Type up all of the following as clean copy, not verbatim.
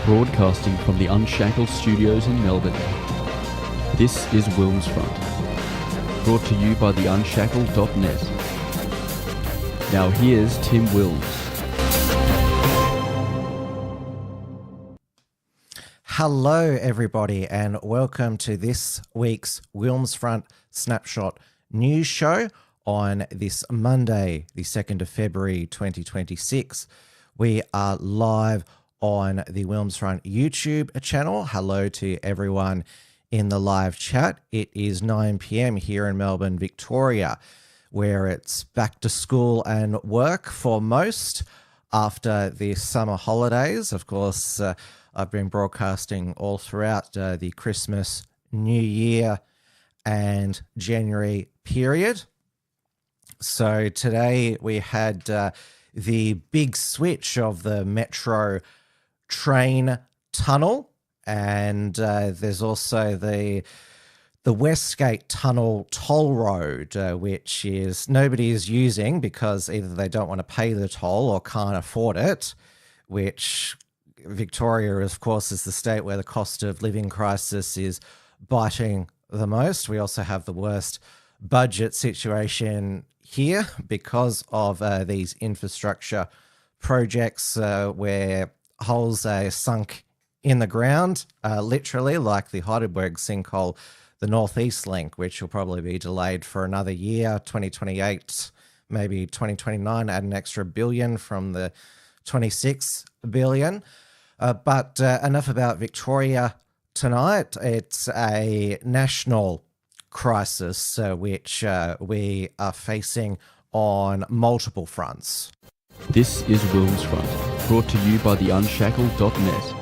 Broadcasting from the Unshackled Studios in Melbourne. This is WilmsFront, brought to you by the Unshackled.net. Now here's Tim Wilms. Hello everybody and welcome to this week's WilmsFront Snapshot news show on this Monday, the 2nd of February 2026. We are live on the WilmsFront YouTube channel. Hello to everyone in the live chat. It is 9 p.m. here in Melbourne, Victoria, where it's back to school and work for most after the summer holidays. Of course, I've been broadcasting all throughout the Christmas, New Year and January period. So today we had the big switch of the Metro train tunnel, and there's also the Westgate Tunnel toll road, which is nobody is using because either they don't want to pay the toll or can't afford it, which Victoria, of course, is the state where the cost of living crisis is biting the most. We also have the worst budget situation here because of these infrastructure projects where holes are sunk in the ground, literally, like the Heidelberg sinkhole, the Northeast Link, which will probably be delayed for another year, 2028, maybe 2029, add an extra billion from the 26 billion. But enough about Victoria tonight. It's a national crisis which we are facing on multiple fronts. This is WilmsFront, brought to you by the Unshackled.net.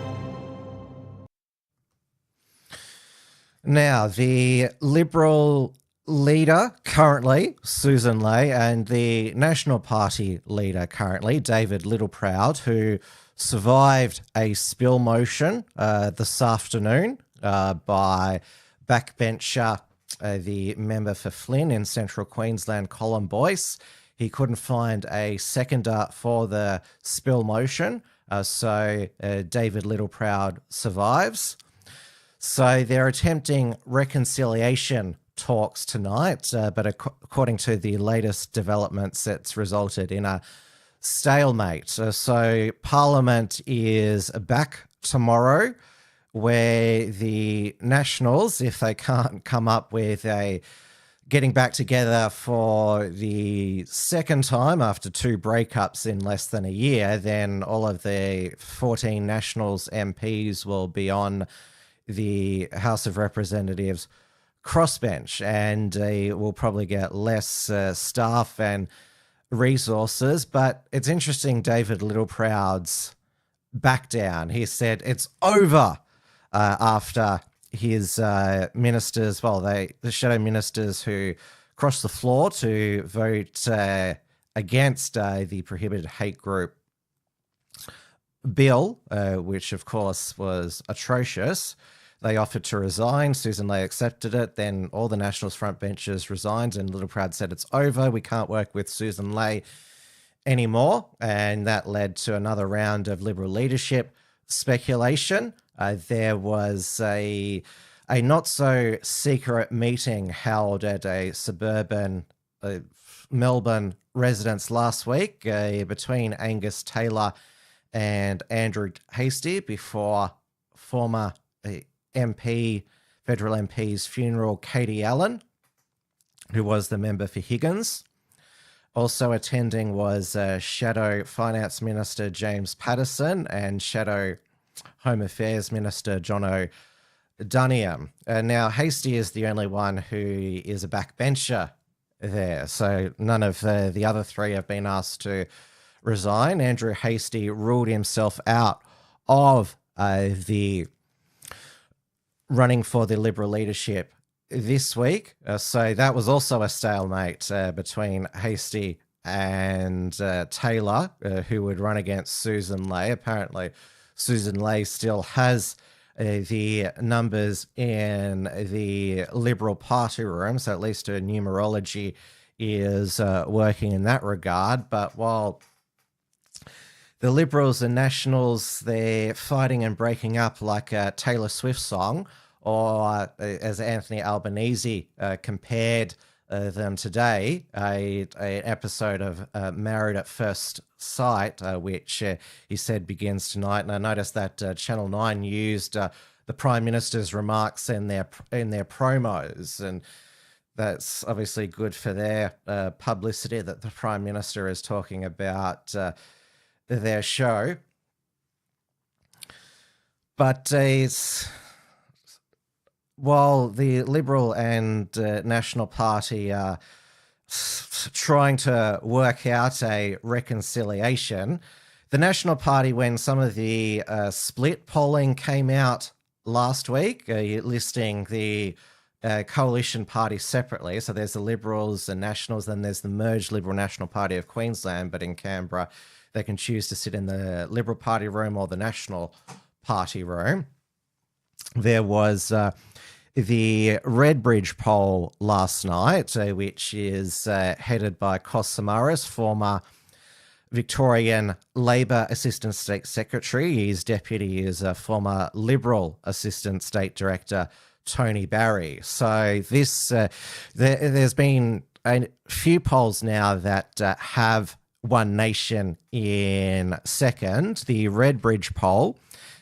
Now, the Liberal leader currently, Susan Ley, and the National Party leader currently, David Littleproud, who survived a spill motion this afternoon by backbencher, the member for Flynn in Central Queensland, Colin Boyce. He couldn't find a seconder for the spill motion, so David Littleproud survives. So they're attempting reconciliation talks tonight, but according to the latest developments, it's resulted in a stalemate. So Parliament is back tomorrow, where the Nationals, if they can't come up with a getting back together for the second time after two breakups in less than a year, then all of the 14 Nationals MPs will be on the House of Representatives crossbench, and we'll probably get less staff and resources. But it's interesting, David Littleproud's back down. He said it's over after his ministers, well, the shadow ministers who crossed the floor to vote against the prohibited hate group bill, which of course was atrocious. They offered to resign. Susan Ley accepted it. Then all the Nationals front benches resigned, and Littleproud said it's over. We can't work with Susan Ley anymore. And that led to another round of Liberal leadership speculation. There was a not-so-secret meeting held at a suburban Melbourne residence last week between Angus Taylor and Andrew Hastie before former federal MP's funeral, Katie Allen, who was the member for Higgins. Also attending was Shadow Finance Minister James Patterson and Shadow Home Affairs Minister Jono Dunniam. Now, Hastie is the only one who is a backbencher there, so none of the other three have been asked to resign. Andrew Hastie ruled himself out of the running for the Liberal leadership this week. So that was also a stalemate between Hastie and Taylor, who would run against Susan Ley. Apparently, Susan Ley still has the numbers in the Liberal Party room, so at least her numerology is working in that regard. But while the Liberals and Nationals, they're fighting and breaking up like a Taylor Swift song, or as Anthony Albanese compared them today, an episode of Married at First Sight, which he said begins tonight. And I noticed that Channel 9 used the Prime Minister's remarks in their promos, and that's obviously good for their publicity that the Prime Minister is talking about their show. But while the Liberal and National Party are trying to work out a reconciliation, the National Party, when some of the split polling came out last week, listing the coalition parties separately. So there's the Liberals and Nationals, then there's the merged Liberal National Party of Queensland, but in Canberra, they can choose to sit in the Liberal Party room or the National Party room. There was the Redbridge poll last night, which is headed by Kos Samaras, former Victorian Labor Assistant State Secretary. His deputy is a former Liberal Assistant State Director, Tony Barry. So this there's been a few polls now that have One Nation in second. The Redbridge poll,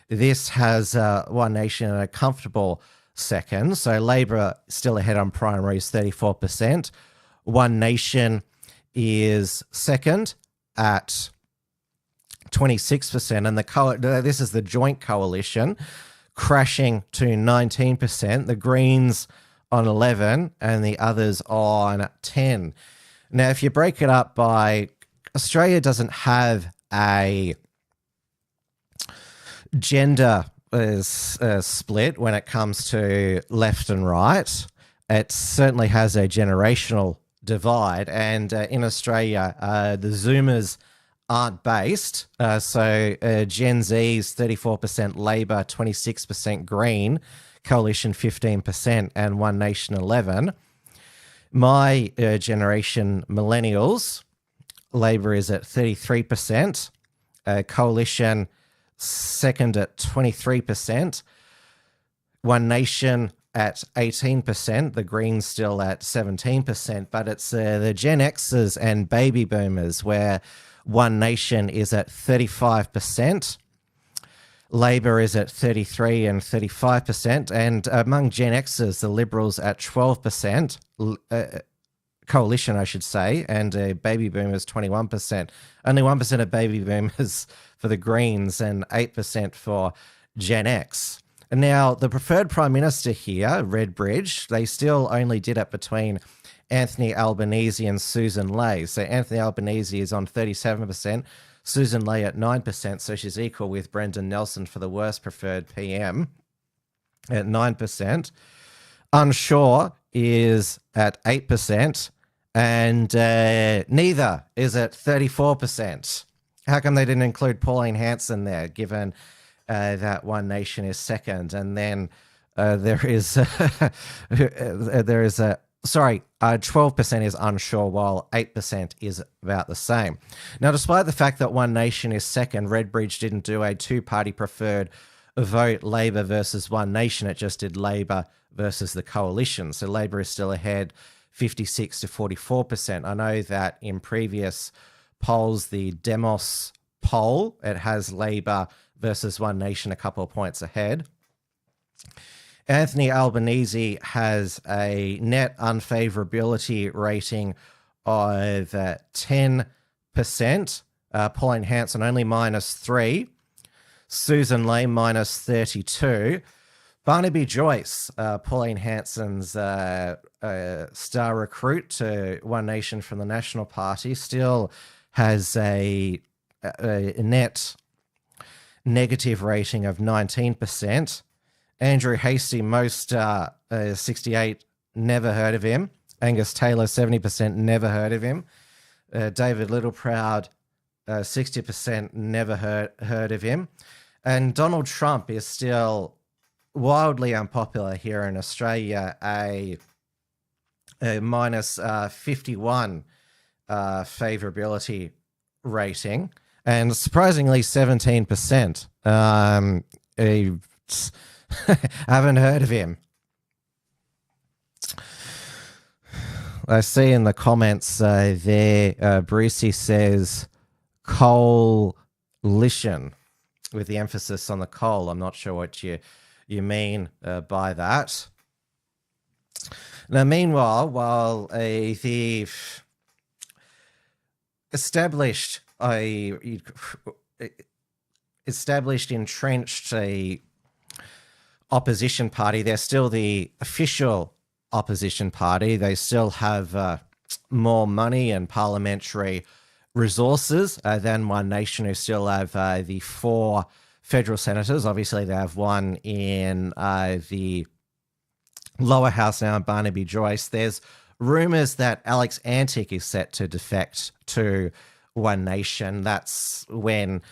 this has One Nation in a comfortable second. So Labor still ahead on primaries, 34%. One Nation is second at 26%, and this is the joint coalition, crashing to 19%. The Greens on 11, and the others on 10. Now, if you break it up by, Australia doesn't have a gender split when it comes to left and right. It certainly has a generational divide, and in Australia, the Zoomers aren't based. So Gen Z's 34% Labor, 26% Green, Coalition 15%, and One Nation 11. My generation, Millennials, Labor is at 33%, Coalition second at 23%, One Nation at 18%, the Greens still at 17%, but it's the Gen Xers and baby boomers where One Nation is at 35%, Labor is at 33 and 35%, and among Gen Xers, the Liberals at 12%, Coalition, I should say, and baby boomers 21%. Only 1% of baby boomers for the Greens and 8% for Gen X. And now the preferred Prime Minister here, Redbridge, they still only did it between Anthony Albanese and Susan Ley. So Anthony Albanese is on 37%, Susan Ley at 9%, so she's equal with Brendan Nelson for the worst preferred PM at 9%. Unsure is at 8%, and neither is at 34%. How come they didn't include Pauline Hanson there, given that One Nation is second? And then there is 12% is unsure, while 8% is about the same. Now, despite the fact that One Nation is second, Redbridge didn't do a two-party preferred vote, Labor versus One Nation. It just did Labor versus the coalition. So Labor is still ahead 56 to 44%. I know that in previous polls, the Demos poll, it has Labor versus One Nation a couple of points ahead. Anthony Albanese has a net unfavorability rating of 10%. Pauline Hanson only -3. Susan Ley -32. Barnaby Joyce, Pauline Hanson's star recruit to One Nation from the National Party, still has a net negative rating of 19%. Andrew Hastie, most 68, never heard of him. Angus Taylor, 70%, never heard of him. David Littleproud, 60%, never heard of him. And Donald Trump is still wildly unpopular here in Australia, a -51 favorability rating. and surprisingly 17%. I haven't heard of him. I see in the comments there, Brucey says coalition with the emphasis on the coal. I'm not sure what you mean by that. Now, meanwhile, while the established, entrenched opposition party, they're still the official opposition party. They still have more money and parliamentary resources than One Nation, who still have the 4 federal senators. Obviously, they have one in the lower house now, Barnaby Joyce. There's rumours that Alex Antic is set to defect to One Nation. That's when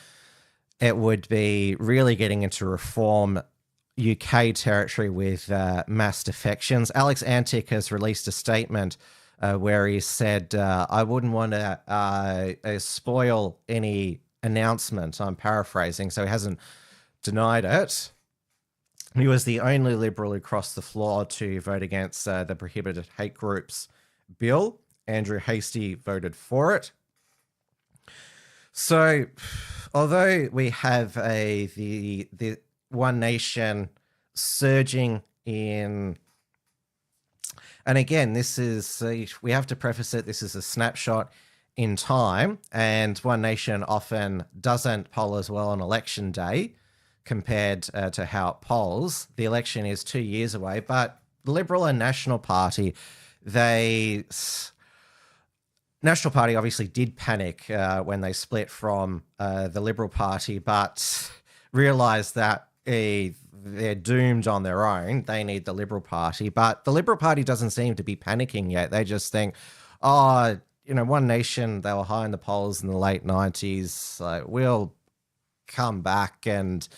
it would be really getting into reform UK territory with mass defections. Alex Antic has released a statement where he said, I wouldn't want to spoil any announcement. I'm paraphrasing, so he hasn't denied it. He was the only Liberal who crossed the floor to vote against the Prohibited Hate Groups bill. Andrew Hastie voted for it. So, although we have the One Nation surging in, and again, this is we have to preface it. This is a snapshot in time, and One Nation often doesn't poll as well on election day compared to how it polls. The election is 2 years away, but the Liberal and National Party, National Party obviously did panic when they split from the Liberal Party, but realised that they're doomed on their own. They need the Liberal Party, but the Liberal Party doesn't seem to be panicking yet. They just think, One Nation, they were high in the polls in the late 90s. We'll come back, and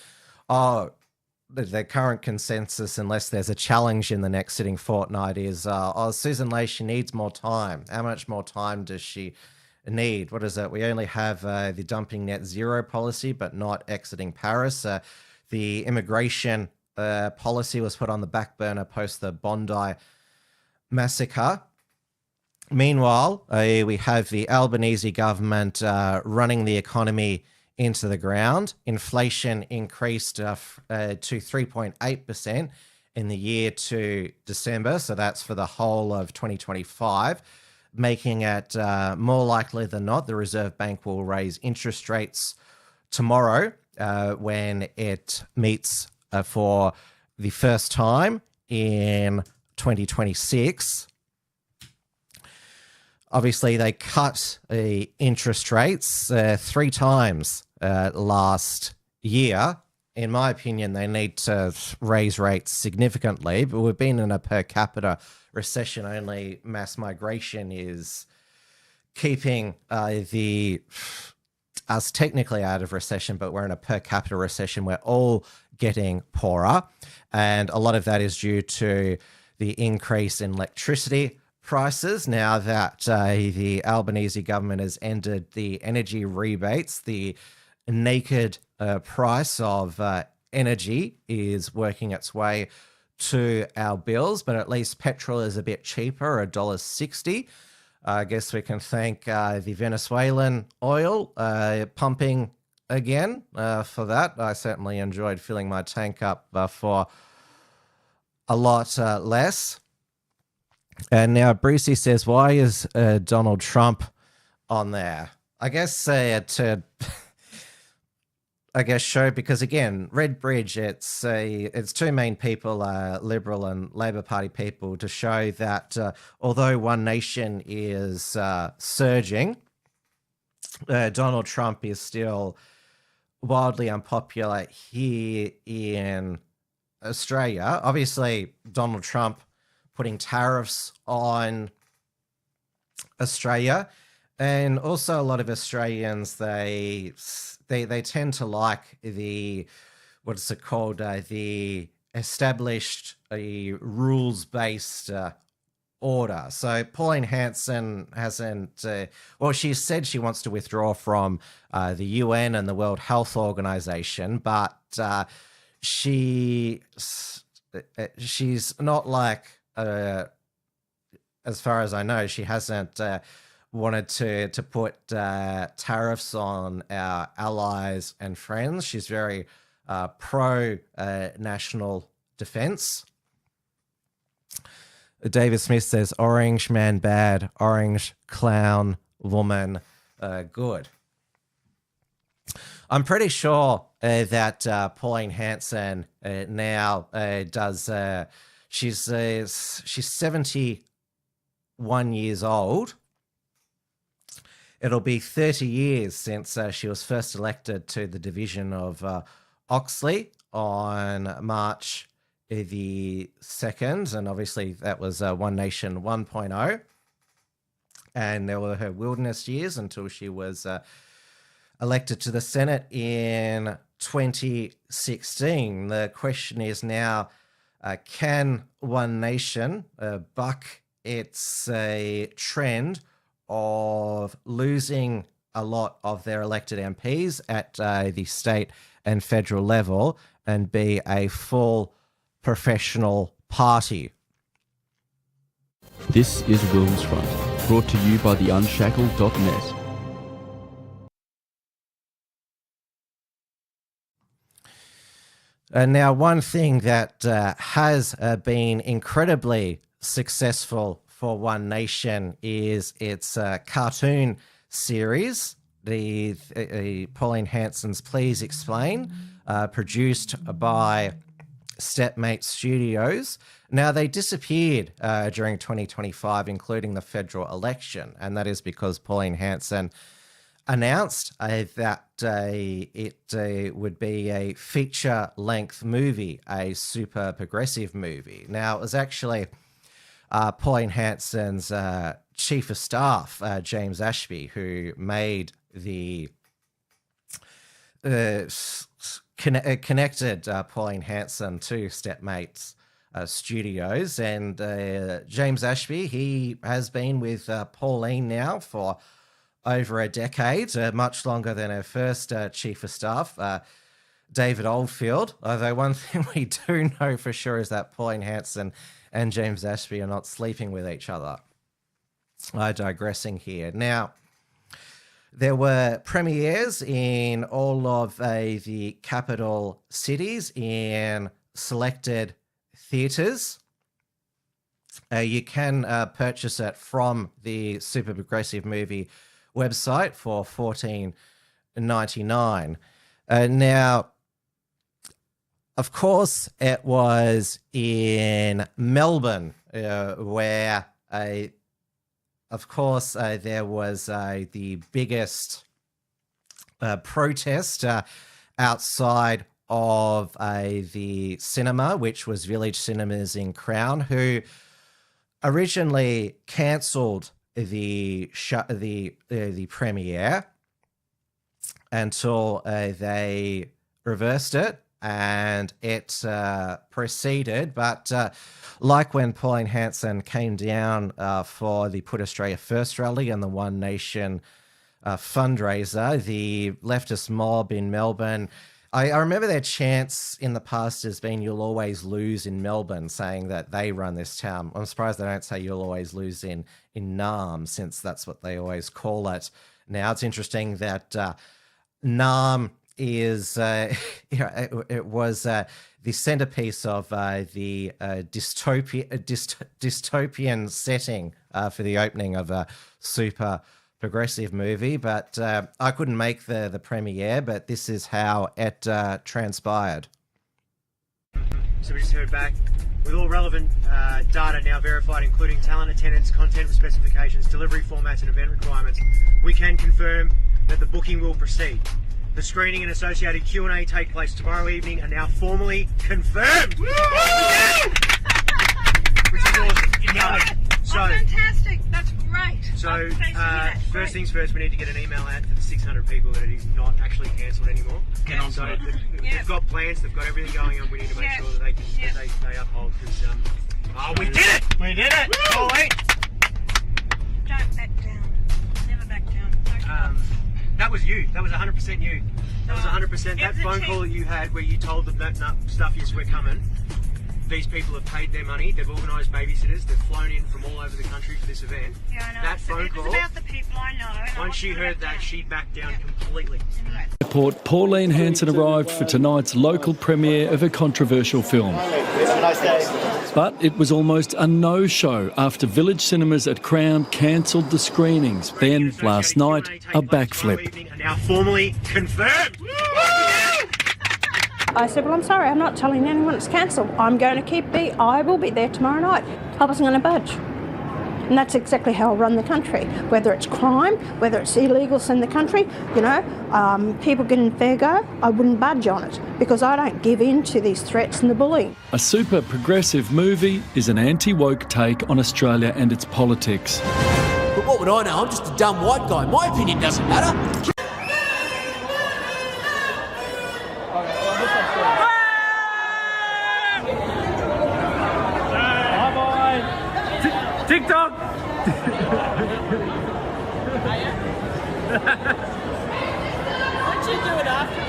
the current consensus, unless there's a challenge in the next sitting fortnight, is Susan Ley, she needs more time. How much more time does she need? What is it? We only have the dumping net zero policy, but not exiting Paris. The immigration policy was put on the back burner post the Bondi massacre. Meanwhile, we have the Albanese government running the economy into the ground. Inflation increased to 3.8% in the year to December. So that's for the whole of 2025, making it more likely than not the Reserve Bank will raise interest rates tomorrow when it meets for the first time in 2026. Obviously, they cut interest rates 3 times last year. In my opinion, they need to raise rates significantly, but we've been in a per capita recession. Only mass migration is keeping us technically out of recession, but we're in a per capita recession. We're all getting poorer, and a lot of that is due to the increase in electricity prices. Now that the Albanese government has ended the energy rebates, the naked price of energy is working its way to our bills, but at least petrol is a bit cheaper, $1.60. I guess we can thank the Venezuelan oil pumping again for that. I certainly enjoyed filling my tank up for a lot less. And now Brucey says, why is Donald Trump on there? I guess show, because again, Red Bridge, it's 2 main people, Liberal and Labor Party people, to show that although One Nation is surging, Donald Trump is still wildly unpopular here in Australia. Obviously, Donald Trump putting tariffs on Australia, and also a lot of Australians, they tend to like the established rules-based order. So Pauline Hanson hasn't, she said she wants to withdraw from the UN and the World Health Organization, but she's not like, as far as I know, she hasn't wanted to put tariffs on our allies and friends. She's very pro national defense. David Smith says, orange man bad, orange clown woman good. I'm pretty sure that Pauline Hanson now does, she's 71 years old. It'll be 30 years since she was first elected to the division of Oxley on March the 2nd, and obviously that was One Nation 1.0, and there were her wilderness years until she was elected to the Senate in 2016. The question is now, can One Nation buck its trend of losing a lot of their elected MPs at the state and federal level and be a full professional party? This is WilmsFront, brought to you by the Unshackled.net. Now, one thing that has been incredibly successful for One Nation is its cartoon series, the Pauline Hanson's Please Explain, produced by Stepmate Studios. Now, they disappeared during 2025, including the federal election, and that is because Pauline Hanson announced that it would be a feature-length movie, a super progressive movie. Now, it was actually Pauline Hanson's chief of staff, James Ashby, who made the connected Pauline Hanson to Stepmates Studios. And James Ashby, he has been with Pauline now for over a decade, much longer than her first chief of staff, David Oldfield. Although one thing we do know for sure is that Pauline Hanson and James Ashby are not sleeping with each other. Digressing here. Now, there were premieres in all of the capital cities in selected theatres. You can purchase it from the Super Progressive Movie website for $14.99. Now, of course, it was in Melbourne where, of course, there was the biggest protest outside of the cinema, which was Village Cinemas in Crown, who originally cancelled the premiere until they reversed it and it proceeded. But like when Pauline Hanson came down for the Put Australia First rally and the One Nation fundraiser, the leftist mob in Melbourne, I remember their chants in the past has been, "You'll always lose in Melbourne," saying that they run this town. I'm surprised they don't say "you'll always lose in Naarm," since that's what they always call it. Now, it's interesting that Naarm is, it was the centerpiece of the dystopian setting for the opening of a super progressive movie, but I couldn't make the premiere, but this is how it transpired. So we just heard back with all relevant data now verified, including talent, attendance, content specifications, delivery formats and event requirements. We can confirm that the booking will proceed. The screening and associated Q&A take place tomorrow evening are now formally confirmed. Which is awesome. So, fantastic. That's great. So, first things first, we need to get an email out to the 600 people that it is not actually cancelled anymore. So they've got plans, they've got everything going on. We need to make sure that they uphold, because Oh, we did it! We did it! All eight. Don't back down. Never back down. Okay. That was you. That was 100% you. That was 100%. That It's a phone team. call that you had where you told them that stuff, yes, we're coming. These people have paid their money. They've organised babysitters. They've flown in from all over the country for this event. Yeah, I know. That phone It's call, about the people I know. And I once she want them to heard back that, down. she backed down completely. Anyway. Airport, Pauline Hanson arrived for tonight's local premiere of a controversial film. But it was almost a no-show after Village Cinemas at Crown cancelled the screenings. Then, last night, a backflip. Are now formally confirmed. I said, well, I'm sorry, I'm not telling anyone it's cancelled. I'm going to I will be there tomorrow night. I wasn't going to budge. And that's exactly how I run the country. Whether it's crime, whether it's illegals in the country, people getting fair go, I wouldn't budge on it because I don't give in to these threats and the bullying. A super progressive movie is an anti-woke take on Australia and its politics. But what would I know? I'm just a dumb white guy. My opinion doesn't matter. TikTok! What'd you do it after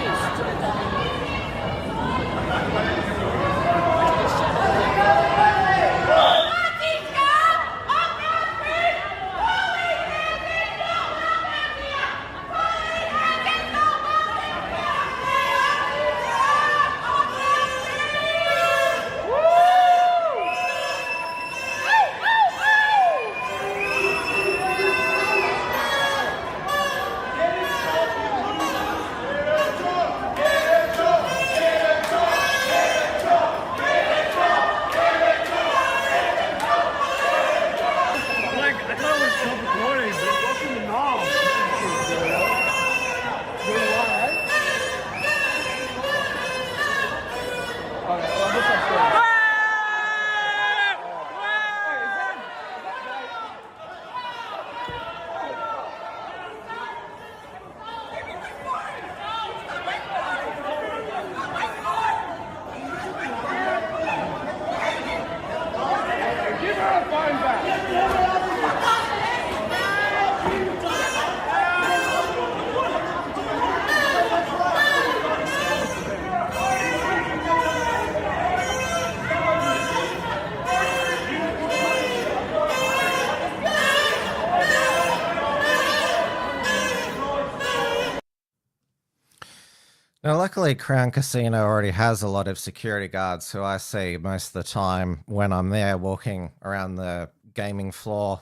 Now, luckily, Crown Casino already has a lot of security guards who I see most of the time when I'm there walking around the gaming floor,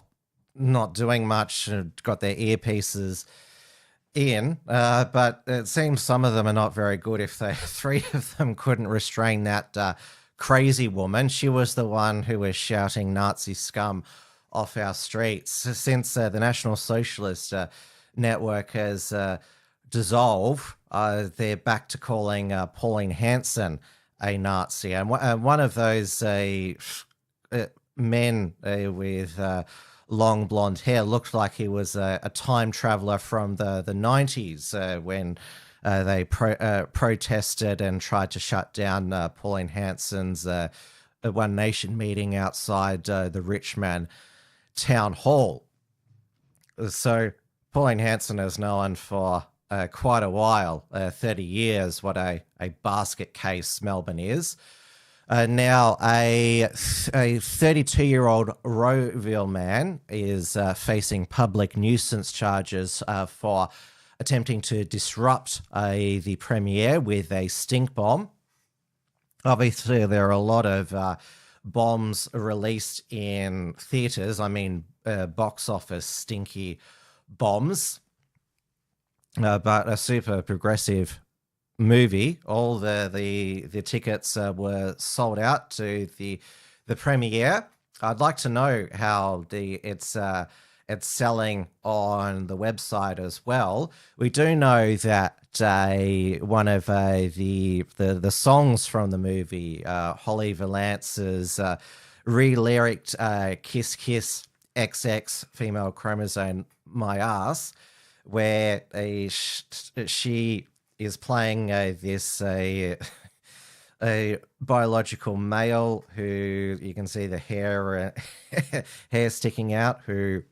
not doing much, got their earpieces in. But it seems some of them are not very good if three of them couldn't restrain that crazy woman. She was the one who was shouting Nazi scum off our streets. Since the National Socialist Network has dissolved, they're back to calling Pauline Hanson a Nazi. And one of those men with long blonde hair looked like he was a time traveler from the 90s when they protested and tried to shut down Pauline Hanson's One Nation meeting outside the Richmond Town Hall. So Pauline Hanson is known for quite a while, 30 years, what a basket case Melbourne is. Now, a 32-year-old Rowville man is facing public nuisance charges for attempting to disrupt the premiere with a stink bomb. Obviously, there are a lot of bombs released in theatres. I mean, box office stinky bombs. But a super progressive movie. All the tickets were sold out to the premiere. I'd like to know how it's selling on the website as well. We do know that one of the songs from the movie, Holly Valance's re-lyriced "Kiss Kiss XX Female Chromosome My Ass," where she is playing this a biological male who you can see the hair hair sticking out, who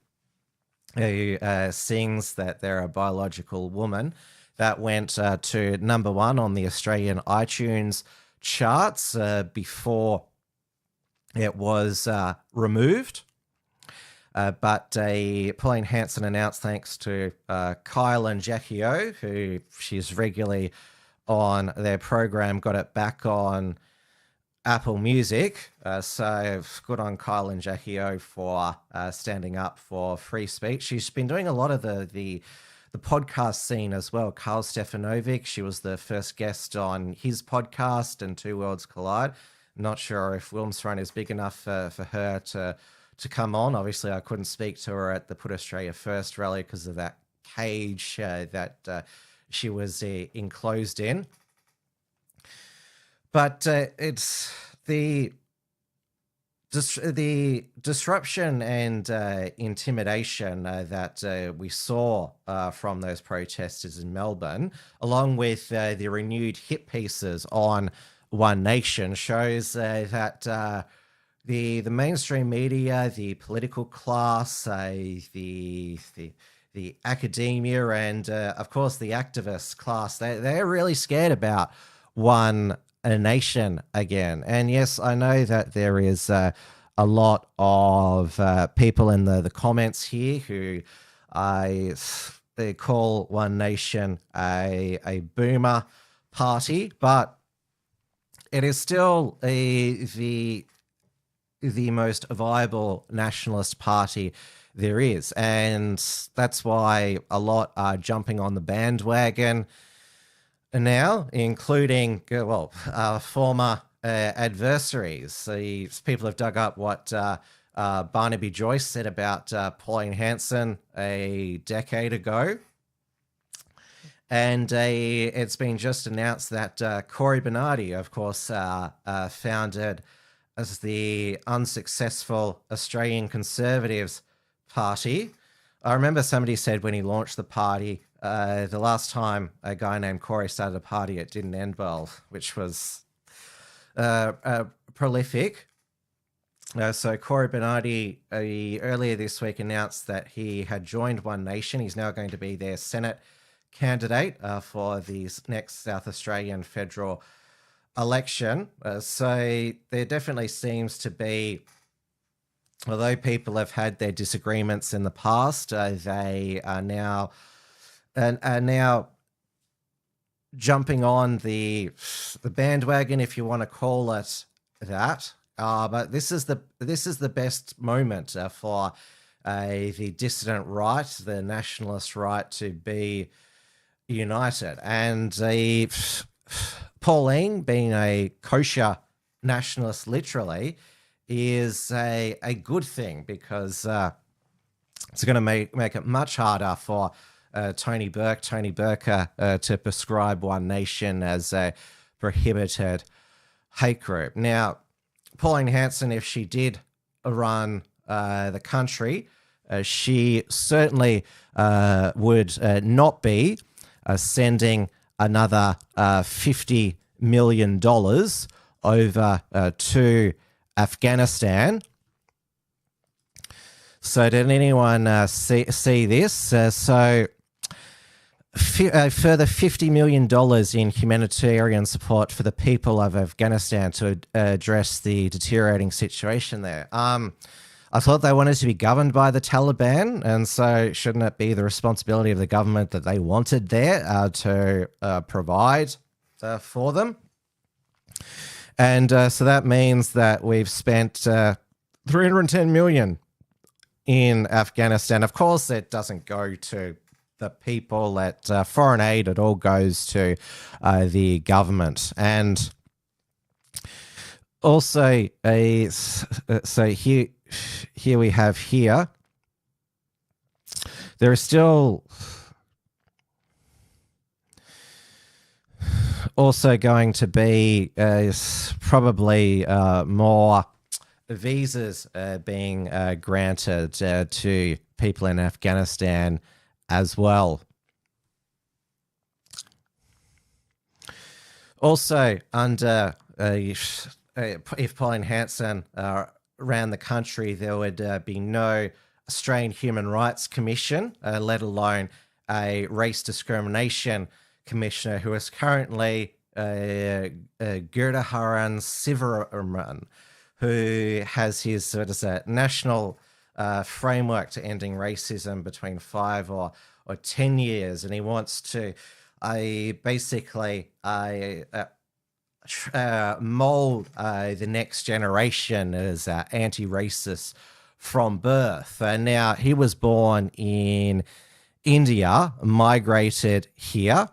sings that they're a biological woman. That went to number 1 on the Australian iTunes charts before it was removed. But Pauline Hanson announced, thanks to Kyle and Jackie O, who she's regularly on their program, got it back on Apple Music. So good on Kyle and Jackie O for standing up for free speech. She's been doing a lot of the podcast scene as well. Carl Stefanovic, she was the first guest on his podcast, and Two Worlds Collide. Not sure if WilmsFront is big enough for her to come on. Obviously, I couldn't speak to her at the Put Australia First rally because of that cage that she was enclosed in. But it's the disruption and intimidation that we saw from those protesters in Melbourne, along with the renewed hit pieces on One Nation, shows that the mainstream media, the political class, the academia, and of course the activist class, they're really scared about One Nation again. And yes, I know that there is a lot of people in the comments here who they call One Nation a boomer party, but it is still the most viable nationalist party there is, and that's why a lot are jumping on the bandwagon now, including former adversaries. These people have dug up what Barnaby Joyce said about Pauline Hanson a decade ago, and it's been just announced that Cory Bernardi, of course, founded as the unsuccessful Australian Conservatives Party. I remember somebody said when he launched the party, the last time a guy named Cory started a party, it didn't end well, which was prolific. So Cory Bernardi earlier this week announced that he had joined One Nation. He's now going to be their Senate candidate for the next South Australian federal election. So there definitely seems to be, although people have had their disagreements in the past, they are now jumping on the bandwagon, if you want to call it that. But this is the best moment for the dissident right, the nationalist right, to be united. And Pauline, being a kosher nationalist, literally, is a good thing, because it's going to make it much harder for Tony Burke to prescribe One Nation as a prohibited hate group. Now, Pauline Hanson, if she did run the country, she certainly would not be sending another $50 million over to Afghanistan. So did anyone see this? So a further $50 million in humanitarian support for the people of Afghanistan to address the deteriorating situation there. I thought they wanted to be governed by the Taliban, and so shouldn't it be the responsibility of the government that they wanted there to provide for them? And so that means that we've spent $310 million in Afghanistan. Of course, it doesn't go to the people at foreign aid. It all goes to the government. And also, so here we have here, there is still also going to be probably more visas being granted to people in Afghanistan as well. Also, under if Pauline Hanson ran the country, there would be no Australian Human Rights Commission, let alone a race discrimination commissioner, who is currently Gurdaharan Sivaraman, who has his national framework to ending racism between 5 or 10 years, and he wants to basically mold the next generation as anti-racist from birth. Now, he was born in India, migrated here.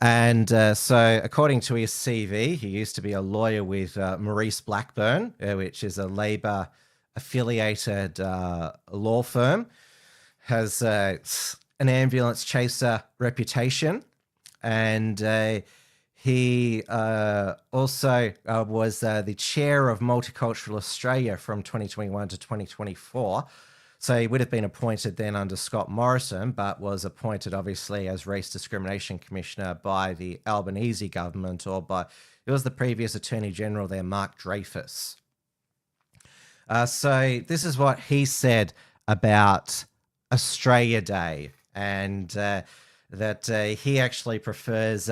And so according to his CV, he used to be a lawyer with Maurice Blackburn, which is a Labor affiliated law firm, has an ambulance chaser reputation. And he also was the chair of Multicultural Australia from 2021 to 2024. So he would have been appointed then under Scott Morrison, but was appointed obviously as Race Discrimination Commissioner by the Albanese government, or by, it was the previous Attorney General there, Mark Dreyfus. So this is what he said about Australia Day, and that he actually prefers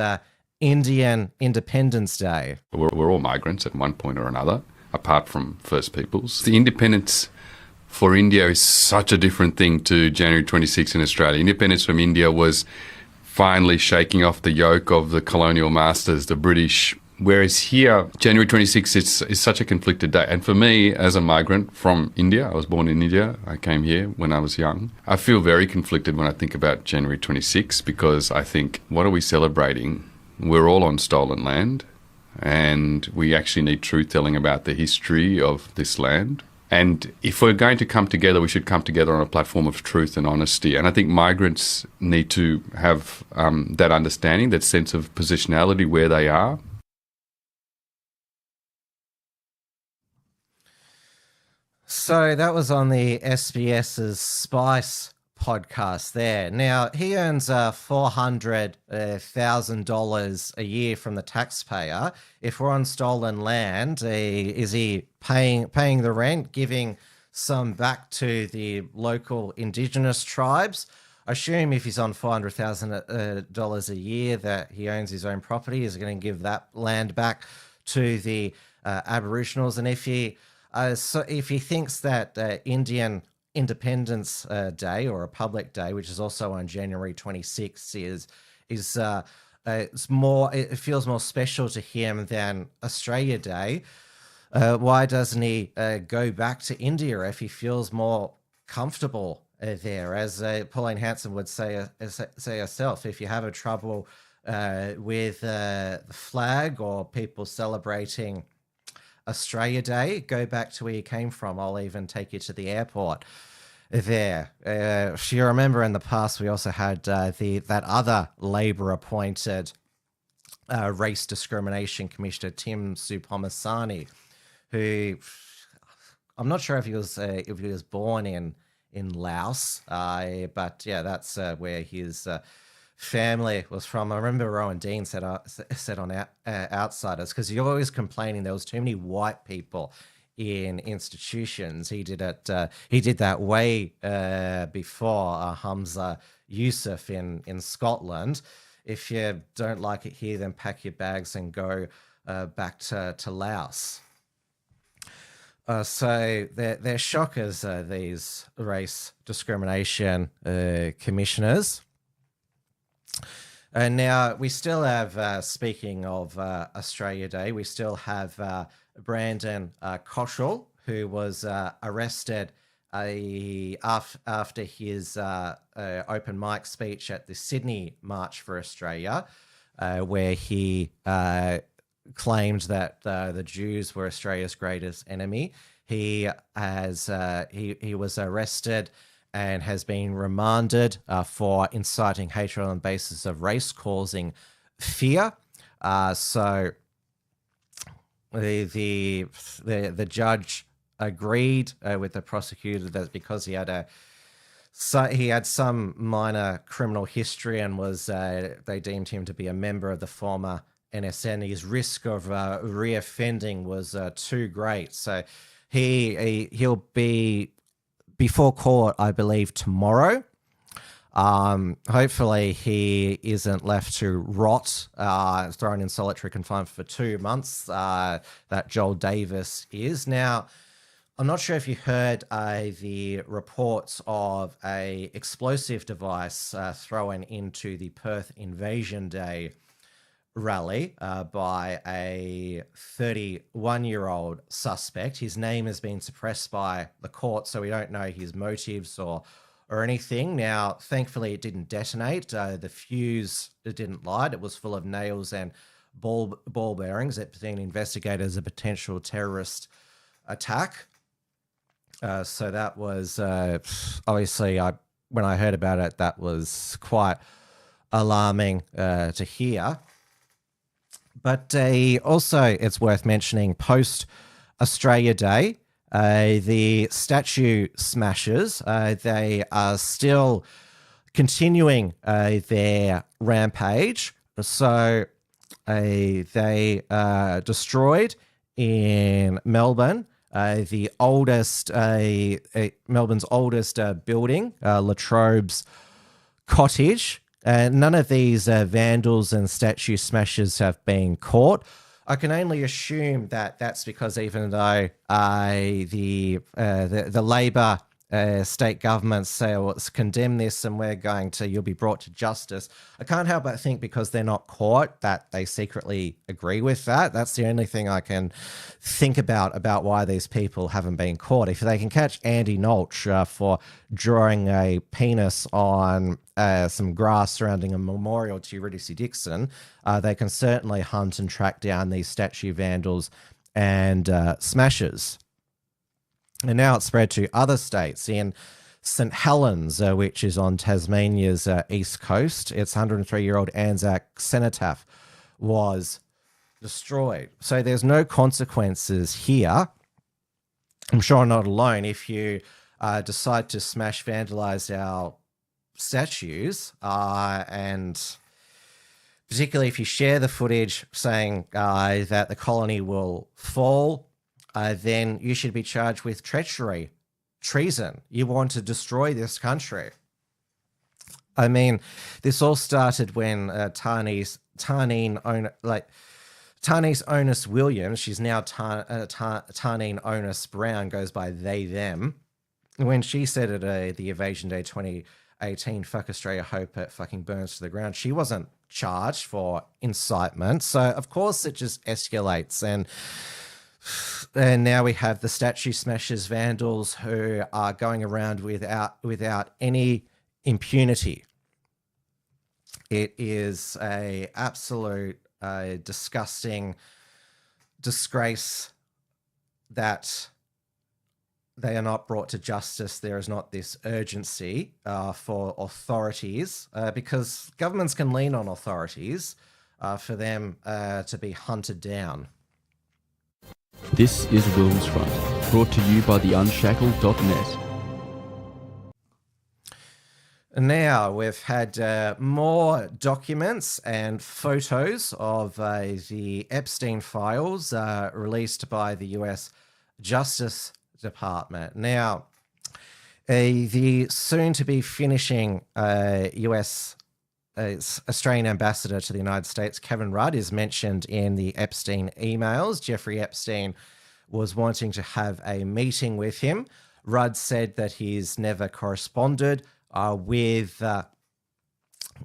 Indian Independence Day. We're all migrants at one point or another, apart from First Peoples. The independence for India is such a different thing to January 26 in Australia. Independence from India was finally shaking off the yoke of the colonial masters, the British. Whereas here, January 26 is such a conflicted day. And for me, as a migrant from India, I was born in India, I came here when I was young, I feel very conflicted when I think about January 26, because I think, what are we celebrating? We're all on stolen land, and we actually need truth-telling about the history of this land. And if we're going to come together, we should come together on a platform of truth and honesty. And I think migrants need to have that understanding, that sense of positionality where they are. So that was on the SBS's Spice podcast there. Now, he earns $400,000 a year from the taxpayer. If we're on stolen land, is he paying the rent, giving some back to the local Indigenous tribes? I assume if he's on $400,000 a year that he owns his own property, is going to give that land back to the Aboriginals. And if he thinks that Indian Independence Day, or Republic Day, which is also on January 26th, it's more, it feels more special to him than Australia Day, why doesn't he go back to India if he feels more comfortable there? As Pauline Hanson would say herself, if you have a trouble with the flag or people celebrating Australia Day, go back to where you came from. I'll even take you to the airport there. If you remember, in the past, we also had that other Labor-appointed race discrimination commissioner, Tim Supamasani, who I'm not sure if he was born in Laos, but yeah, that's where his family was from. I remember Rowan Dean said on Outsiders, because you're always complaining there was too many white people in institutions. He did it. He did that way before Hamza Yusuf in Scotland. If you don't like it here, then pack your bags and go back to Laos. So they're shockers, these race discrimination commissioners. And now we still have, speaking of Australia Day, we still have Brandon Koshel, who was arrested after his open mic speech at the Sydney March for Australia, where he claimed that the Jews were Australia's greatest enemy. He was arrested and has been remanded for inciting hatred on the basis of race, causing fear. So the judge agreed with the prosecutor that because he had some minor criminal history and was they deemed him to be a member of the former NSN. His risk of reoffending was too great. So he'll be before court, I believe, tomorrow. Hopefully he isn't left to rot, thrown in solitary confinement for 2 months, that Joel Davis is. Now, I'm not sure if you heard the reports of a explosive device thrown into the Perth Invasion Day rally by a 31-year-old suspect. His name has been suppressed by the court, so we don't know his motives or anything. Now, thankfully, it didn't detonate. The fuse, it didn't light. It was full of nails and ball bearings. It's being investigated as a potential terrorist attack. So that was obviously, when I heard about it, that was quite alarming to hear. But also, it's worth mentioning, post Australia Day, the statue smashers, they are still continuing their rampage. So they destroyed in Melbourne the oldest, Melbourne's oldest building, La Trobe's Cottage. None of these vandals and statue smashers have been caught. I can only assume that that's because even though the Labor state governments say, well, let's condemn this and you'll be brought to justice, I can't help but think because they're not caught that they secretly agree with that. That's the only thing I can think about why these people haven't been caught. If they can catch Andy Nolch for drawing a penis on some grass surrounding a memorial to Eurydice Dixon, they can certainly hunt and track down these statue vandals and smashers. And now it's spread to other states. In St Helens, which is on Tasmania's east coast, its 103-year-old Anzac cenotaph was destroyed. So there's no consequences here. I'm sure I'm not alone. If you decide to smash, vandalize our statues, and particularly if you share the footage saying that the colony will fall, then you should be charged with treason. You want to destroy this country. I mean, this all started when Tarnese Onus Williams, she's now Tarneen Onus Brown, goes by they, them, when she said at the Evasion Day 2018, fuck Australia, hope it fucking burns to the ground, she wasn't charged for incitement. So, of course, it just escalates. And now we have the statue smashers, vandals, who are going around without any impunity. It is a absolute disgusting disgrace that they are not brought to justice. There is not this urgency for authorities, because governments can lean on authorities for them to be hunted down. This is WilmsFront, brought to you by the Unshackled.net. Now, we've had more documents and photos of the Epstein files released by the US Justice Department. Now, the soon-to-be finishing US Australian ambassador to the United States, Kevin Rudd, is mentioned in the Epstein emails. Jeffrey Epstein was wanting to have a meeting with him. Rudd said that he's never corresponded with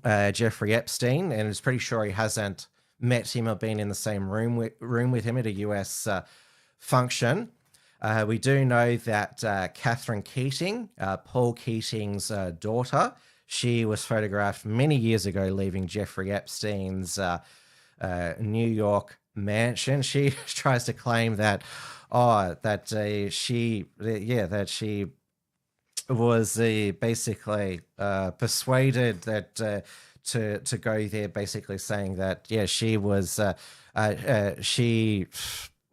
Jeffrey Epstein, and is pretty sure he hasn't met him or been in the same room with him at a US function. We do know that Catherine Keating, Paul Keating's daughter, she was photographed many years ago leaving Jeffrey Epstein's New York mansion. She tries to claim that she was basically persuaded that to go there, basically saying that she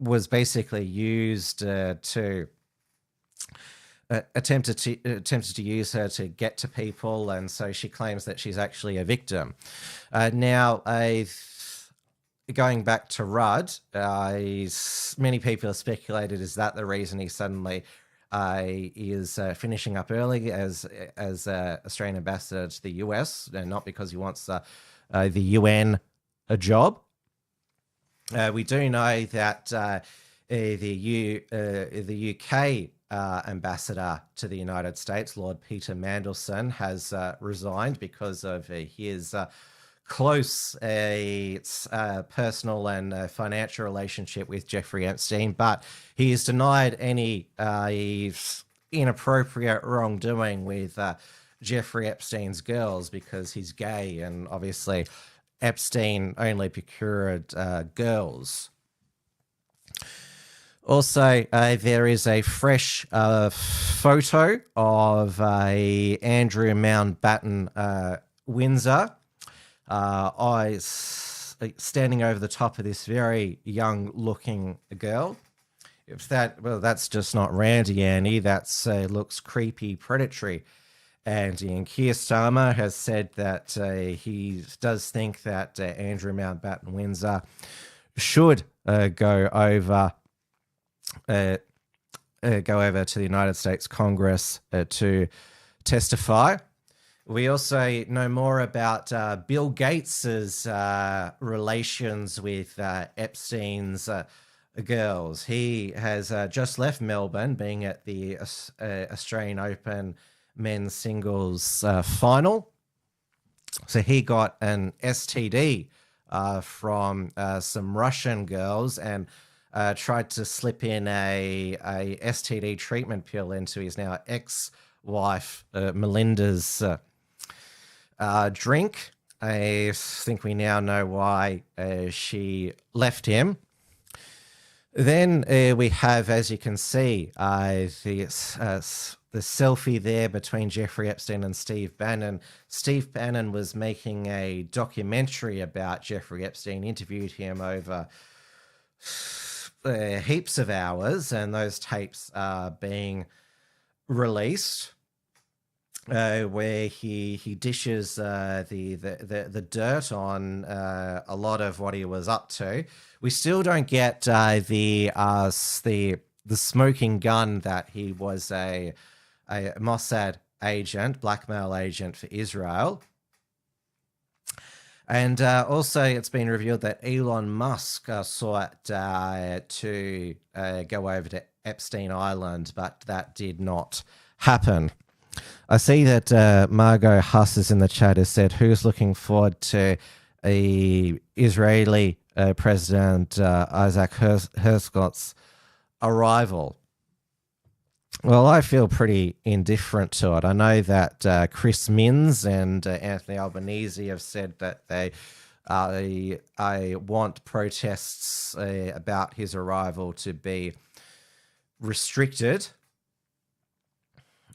was basically used to attempted to use her to get to people, and so she claims that she's actually a victim. Now, going back to Rudd, many people have speculated, is that the reason he suddenly is finishing up early as Australian ambassador to the US, and not because he wants the UN a job. We do know that the UK ambassador to the United States, Lord Peter Mandelson, has resigned because of his close personal and financial relationship with Jeffrey Epstein, but he is denied any inappropriate wrongdoing with Jeffrey Epstein's girls because he's gay, and obviously Epstein only procured girls. Also, there is a fresh photo of Andrew Mountbatten Windsor standing over the top of this very young-looking girl. That's just not Randy Annie. That's looks creepy, predatory. And Keir Starmer has said that he does think that Andrew Mountbatten Windsor should go over to the United States Congress to testify. We also know more about Bill Gates's relations with Epstein's girls. He has just left Melbourne, being at the Australian Open men's singles final. So he got an STD from some Russian girls and tried to slip in a STD treatment pill into his now ex-wife Melinda's drink. I think we now know why she left him. Then we have, as you can see, the selfie there between Jeffrey Epstein and Steve Bannon. Steve Bannon was making a documentary about Jeffrey Epstein, interviewed him over heaps of hours, and those tapes are being released, where he dishes the dirt on a lot of what he was up to. We still don't get the smoking gun that he was a Mossad agent, blackmail agent for Israel. And also, it's been revealed that Elon Musk sought to go over to Epstein Island, but that did not happen. I see that Margot Huss is in the chat, has said, who's looking forward to a Israeli President Isaac Herzog's arrival? Well, I feel pretty indifferent to it. I know that Chris Minns and Anthony Albanese have said that they want protests about his arrival to be restricted.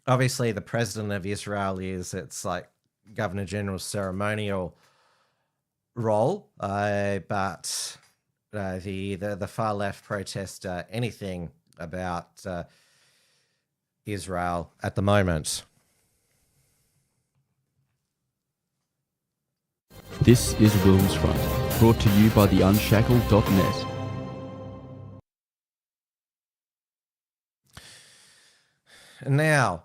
Obviously, the president of Israel it's like Governor General's ceremonial role, but the far left protest anything about Israel at the moment. This is WilmsFront, brought to you by the Unshackled.net. Now,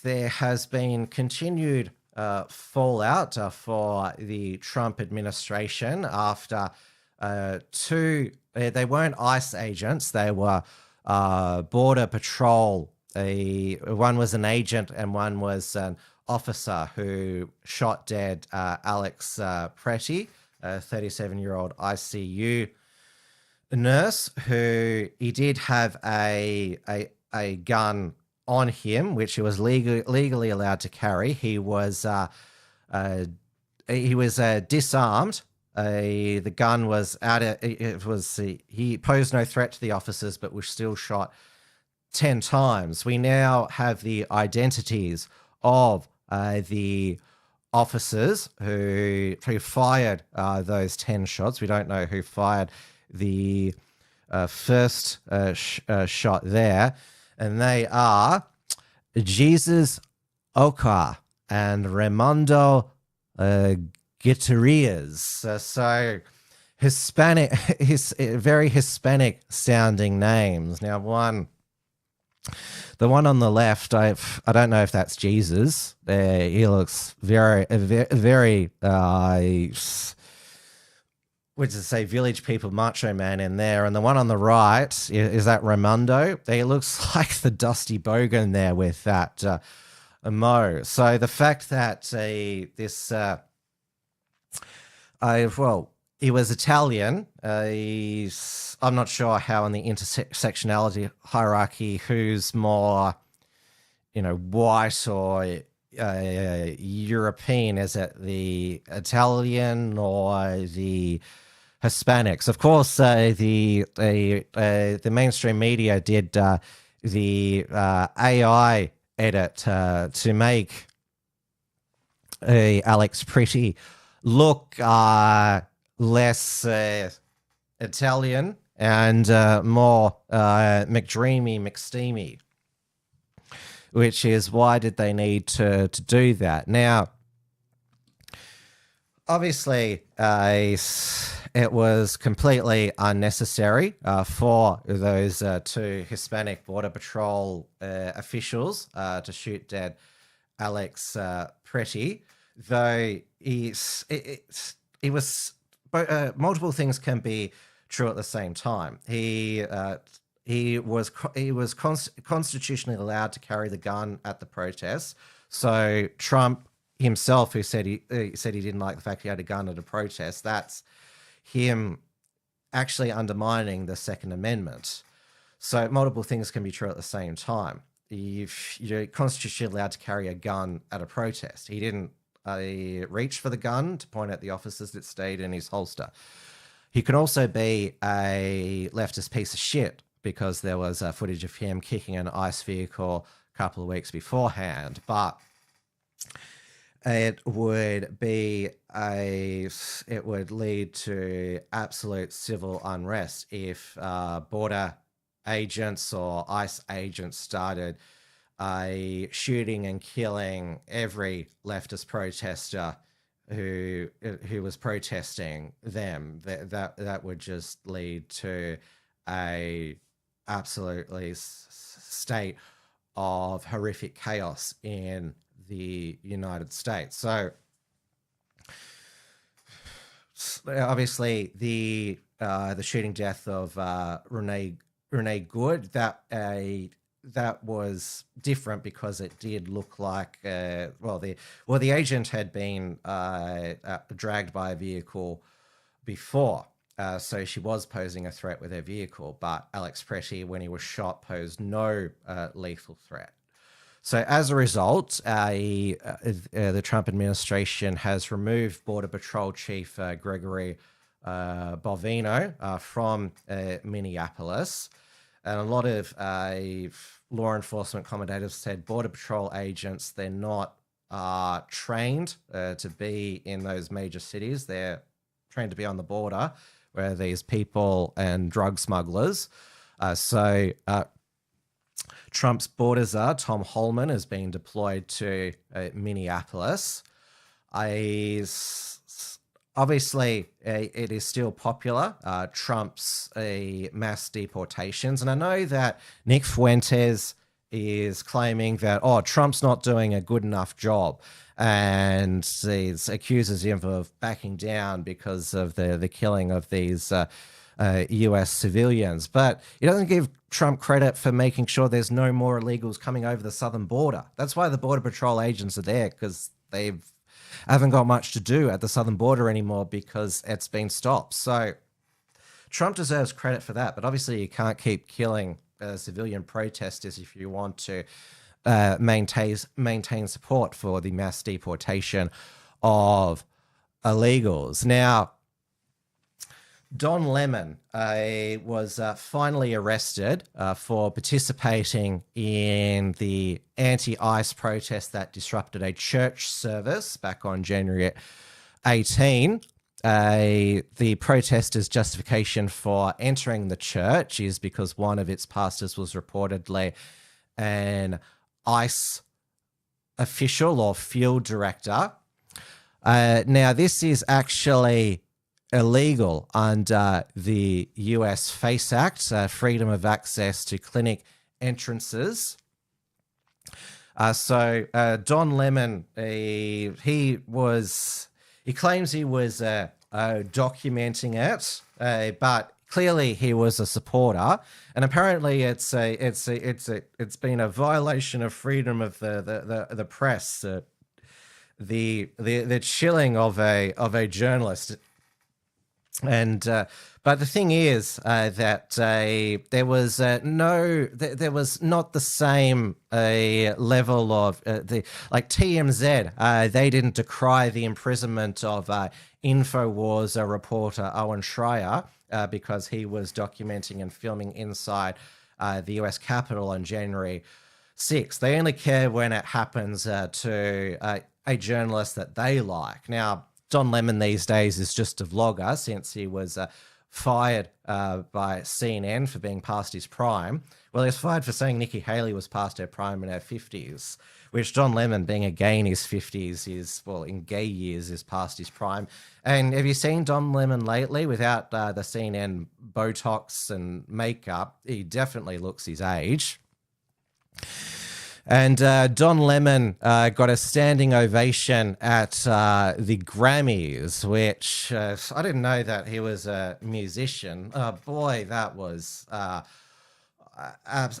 there has been continued fallout for the Trump administration after they weren't ICE agents, they were Border Patrol. One was an agent and one was an officer who shot dead Alex Pretty, a 37-year-old ICU nurse, who he did have a gun on him, which he was legally allowed to carry. He was disarmed. The gun was he posed no threat to the officers, but was still shot 10 times. We now have the identities of the officers who fired those 10 shots. We don't know who fired the first shot there. And they are Jesus Oka and Raimundo Gutierrez. So very Hispanic sounding names. Now, the one on the left, I don't know if that's Jesus. He looks very, would you say village people, macho man in there. And the one on the right, is that Raimundo? He looks like the Dusty Bogan there with that Mo. So the fact that he was Italian. I'm not sure how in the intersectionality hierarchy who's more, white or European. Is it the Italian or the Hispanics? Of course, the mainstream media did the AI edit to make Alex Pretty look less Italian and more McDreamy, which is why did they need to do that? Now, obviously, it was completely unnecessary for those two Hispanic Border Patrol officials to shoot dead Alex Pretty, though it was multiple things can be true at the same time. He was constitutionally allowed to carry the gun at the protests. So Trump himself, who said he didn't like the fact he had a gun at a protest, that's him actually undermining the Second Amendment. So multiple things can be true at the same time. If you're constitutionally allowed to carry a gun at a protest, he didn't reach for the gun to point at the officers that stayed in his holster. He can also be a leftist piece of shit because there was footage of him kicking an ICE vehicle a couple of weeks beforehand. But it would lead to absolute civil unrest if border agents or ICE agents started shooting and killing every leftist protester who was protesting them. That would just lead to a absolutely state of horrific chaos in the United States. So obviously the shooting death of Renee Good, that was different because it did look like the agent had been dragged by a vehicle before, so she was posing a threat with her vehicle. But Alex Pretty, when he was shot, posed no lethal threat. So as a result, the Trump administration has removed Border Patrol Chief Gregory Bovino from Minneapolis. And a lot of law enforcement commentators said Border Patrol agents, they're not trained to be in those major cities. They're trained to be on the border where these people and drug smugglers. So Trump's border czar, Tom Holman, is being deployed to Minneapolis. Obviously, it is still popular, Trump's mass deportations. And I know that Nick Fuentes is claiming that, Trump's not doing a good enough job. And he accuses him of backing down because of the killing of these US civilians. But he doesn't give Trump credit for making sure there's no more illegals coming over the southern border. That's why the Border Patrol agents are there, because they haven't got much to do at the southern border anymore because it's been stopped. So Trump deserves credit for that. But obviously you can't keep killing civilian protesters if you want to maintain support for the mass deportation of illegals. Now, Don Lemon was finally arrested for participating in the anti-ICE protest that disrupted a church service back on January 18. The protesters' justification for entering the church is because one of its pastors was reportedly an ICE official or field director. Now, this is actually illegal under the US FACE Act, Freedom of Access to Clinic Entrances. So Don Lemon, he claims he was documenting it, but clearly he was a supporter, and apparently it's been a violation of freedom of the press, the chilling of a journalist. And but the thing is that there was not the same level of like TMZ. They didn't decry the imprisonment of Infowars reporter Owen Schreier because he was documenting and filming inside the US Capitol on January 6th. They only care when it happens to a journalist that they like. Now, Don Lemon these days is just a vlogger since he was fired by CNN for being past his prime. Well, he was fired for saying Nikki Haley was past her prime in her 50s, which Don Lemon, being a gay in his 50s, is, well, in gay years, is past his prime. And have you seen Don Lemon lately without the CNN Botox and makeup? He definitely looks his age. And Don Lemon got a standing ovation at the Grammys, which I didn't know that he was a musician. Boy, that was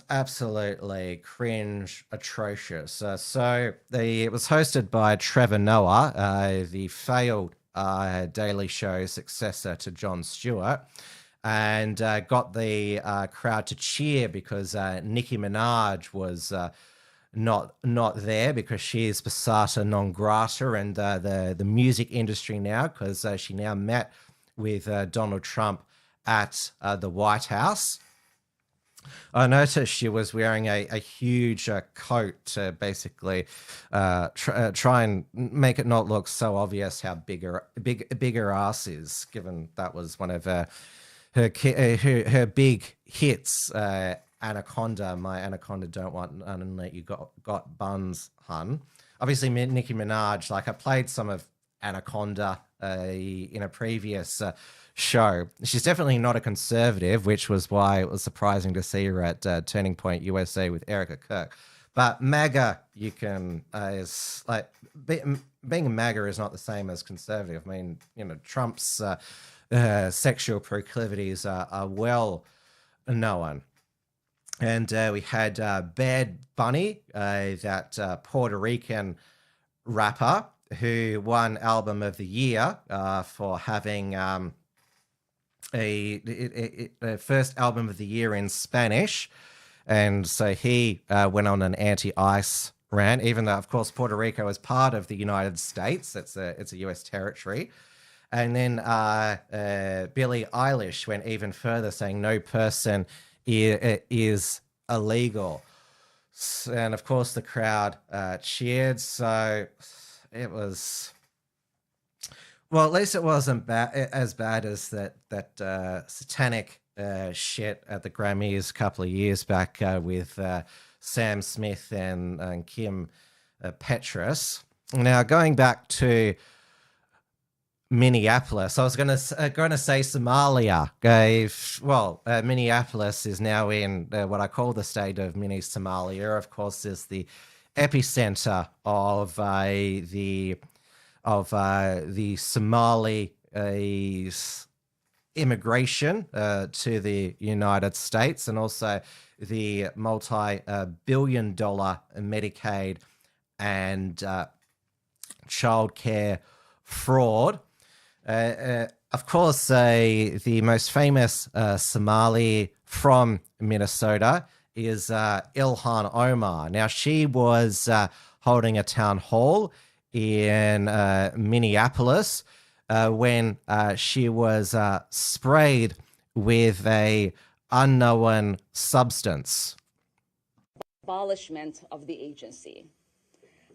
absolutely cringe, atrocious. It was hosted by Trevor Noah, the failed Daily Show successor to Jon Stewart, and got the crowd to cheer because Nicki Minaj was not there because she is persona non grata in the music industry now, because she now met with Donald Trump at the White House. I noticed she was wearing a huge coat to basically try and make it not look so obvious how big her ass is, given that was one of her big hits. Anaconda, my anaconda don't want none unless you got buns, hun. Obviously, Nicki Minaj, like I played some of Anaconda in a previous show. She's definitely not a conservative, which was why it was surprising to see her at Turning Point USA with Erica Kirk. But MAGA, you can is like being a MAGA is not the same as conservative. I mean, you know, Trump's sexual proclivities are well known. And we had Bad Bunny, that Puerto Rican rapper who won Album of the Year for having a first Album of the Year in Spanish. And so he went on an anti-ICE rant, even though, of course, Puerto Rico is part of the United States. It's a US territory. And then Billie Eilish went even further, saying no person is illegal. And of course the crowd cheered. So it was, well, at least it wasn't as bad as that satanic shit at the Grammys a couple of years back with Sam Smith and Kim Petras. Now, going back to Minneapolis, I was going to say Somalia. Minneapolis is now in what I call the state of mini Somalia. Of course, is the epicenter of the Somali immigration to the United States, and also the multi-billion-dollar Medicaid and childcare fraud. Of course, the most famous Somali from Minnesota is Ilhan Omar. Now, she was holding a town hall in Minneapolis when she was sprayed with a unknown substance. Abolishment of the agency.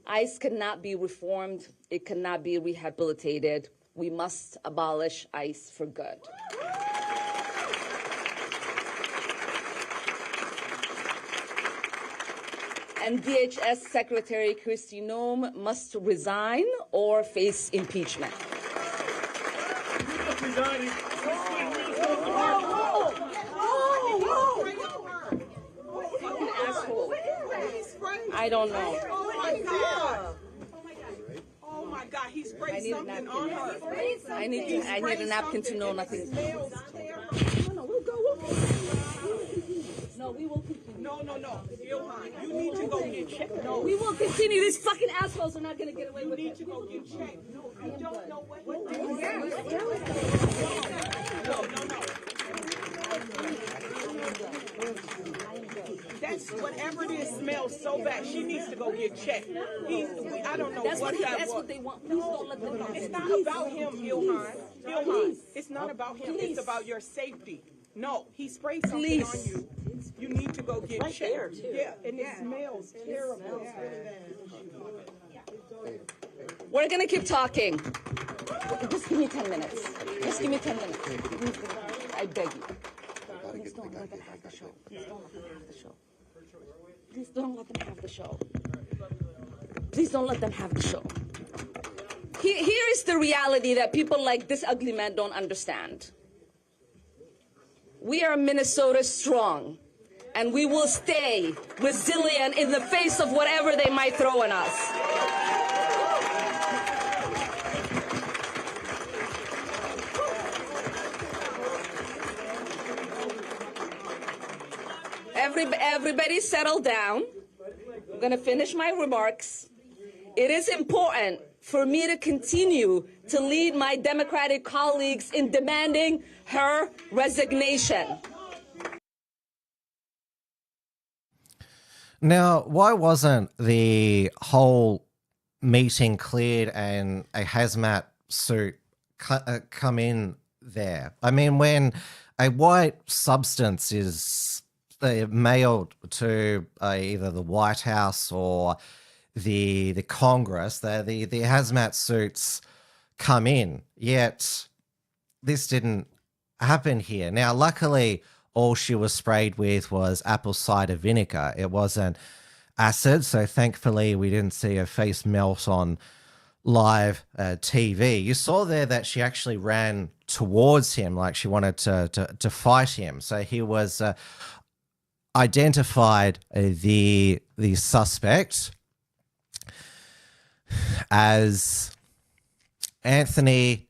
ICE cannot be reformed. It cannot be rehabilitated. We must abolish ICE for good. And DHS Secretary Kristi Noem must resign or face impeachment. I don't know. Oh my God, he sprayed something on her. I need a napkin to know nothing. No, we'll go. No, we will continue. No. You need to go get checked. No, we will continue. These fucking assholes are not going to get away with it. you need to go get checked. No, I don't know what. That's whatever it is smells so bad. She needs to go get checked. I don't know that's what that was. That's what they want. Please don't let them know. It's not about him, Ilhan. It's not about him. It's about your safety. No, he sprayed something on you. You need to go get checked. Yeah, and it smells terrible. We're going to keep talking. Just give me 10 minutes. Just give me 10 minutes. I beg you. Please don't let them have the show. Please don't let them have the show. Please don't let them have the show. Here is the reality that people like this ugly man don't understand. We are Minnesota strong, and we will stay resilient in the face of whatever they might throw at us. Everybody settle down. I'm going to finish my remarks. It is important for me to continue to lead my Democratic colleagues in demanding her resignation. Now, why wasn't the whole meeting cleared and a hazmat suit come in there? I mean, when a white substance is mailed to either the White House or the Congress, the hazmat suits come in, yet this didn't happen here. Now, luckily, all she was sprayed with was apple cider vinegar. It wasn't acid, so thankfully we didn't see her face melt on live TV. You saw there that she actually ran towards him like she wanted to fight him. So he was identified the suspect as Anthony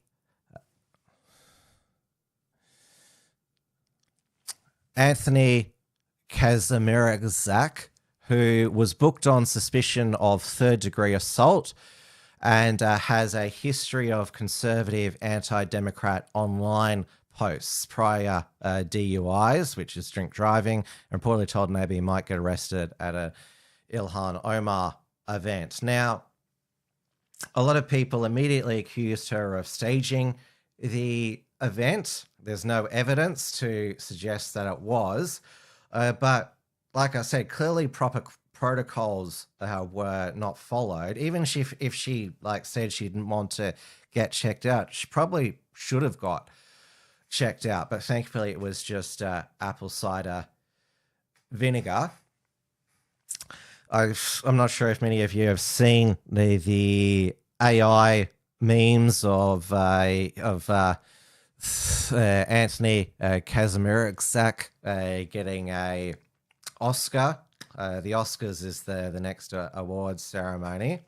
Kazimierzak, who was booked on suspicion of third-degree assault and has a history of conservative anti-democrat online posts, prior DUIs, which is drink driving, and reportedly told maybe he might get arrested at a Ilhan Omar event. Now, a lot of people immediately accused her of staging the event. There's no evidence to suggest that it was, but like I said, clearly proper protocols were not followed. Even if she said she didn't want to get checked out, she probably should have got checked out, but thankfully it was just apple cider vinegar. I'm not sure if many of you have seen the AI memes of Anthony Kazimierzak getting a Oscar. The Oscars is the next awards ceremony.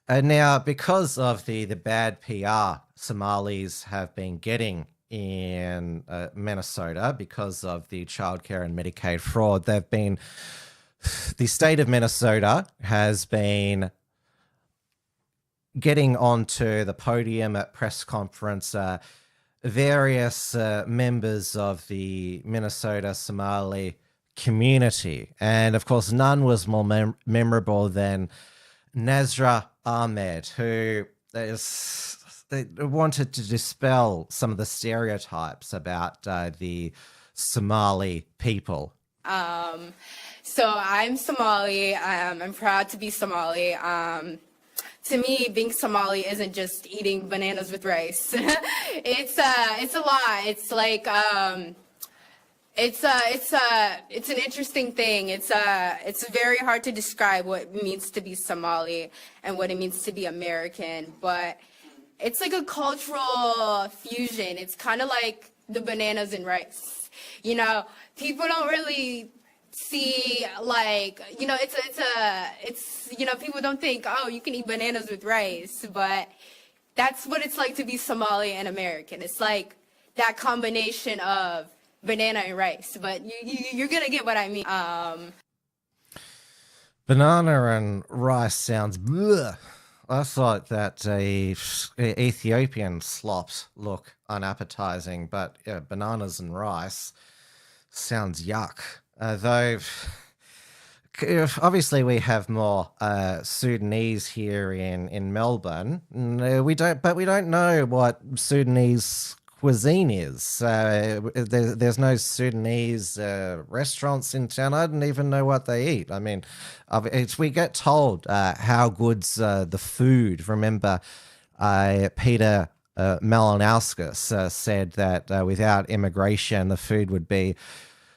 Now, because of the bad PR Somalis have been getting in Minnesota because of the childcare and Medicaid fraud, the state of Minnesota has been getting onto the podium at press conference various members of the Minnesota Somali community. And of course, none was more memorable than Nazra Ahmed, who wanted to dispel some of the stereotypes about the Somali people. So I'm Somali. I'm proud to be Somali. To me, being Somali isn't just eating bananas with rice. It's a lot. It's like it's an interesting thing. It's very hard to describe what it means to be Somali and what it means to be American. But it's like a cultural fusion. It's kind of like the bananas and rice. You know, people don't really see, like, you know, it's you know, people don't think, oh, you can eat bananas with rice, but that's what it's like to be Somali and American. It's like that combination of banana and rice, but you're gonna get what I mean. Banana and rice sounds bleh. I thought that Ethiopian slops look unappetizing, but yeah, bananas and rice sounds yuck. Though obviously we have more Sudanese here in Melbourne. No, we don't know what Sudanese cuisine is. There's no Sudanese restaurants in town. I don't even know what they eat. I mean, we get told how good's the food. Remember, Peter Malinauskas said that without immigration, the food would be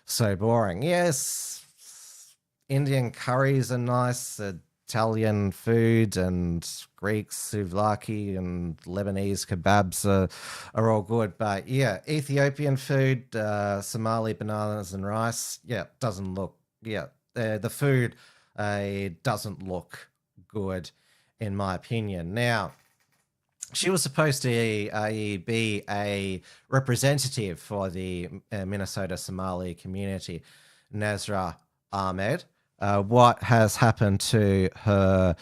so boring. Yes, Indian curries are nice, Italian food and Greek souvlaki and Lebanese kebabs are all good. But yeah, Ethiopian food, Somali bananas and rice, doesn't look, the food doesn't look good in my opinion. Now, she was supposed to be a representative for the Minnesota Somali community, Nazra Ahmed. What has happened to her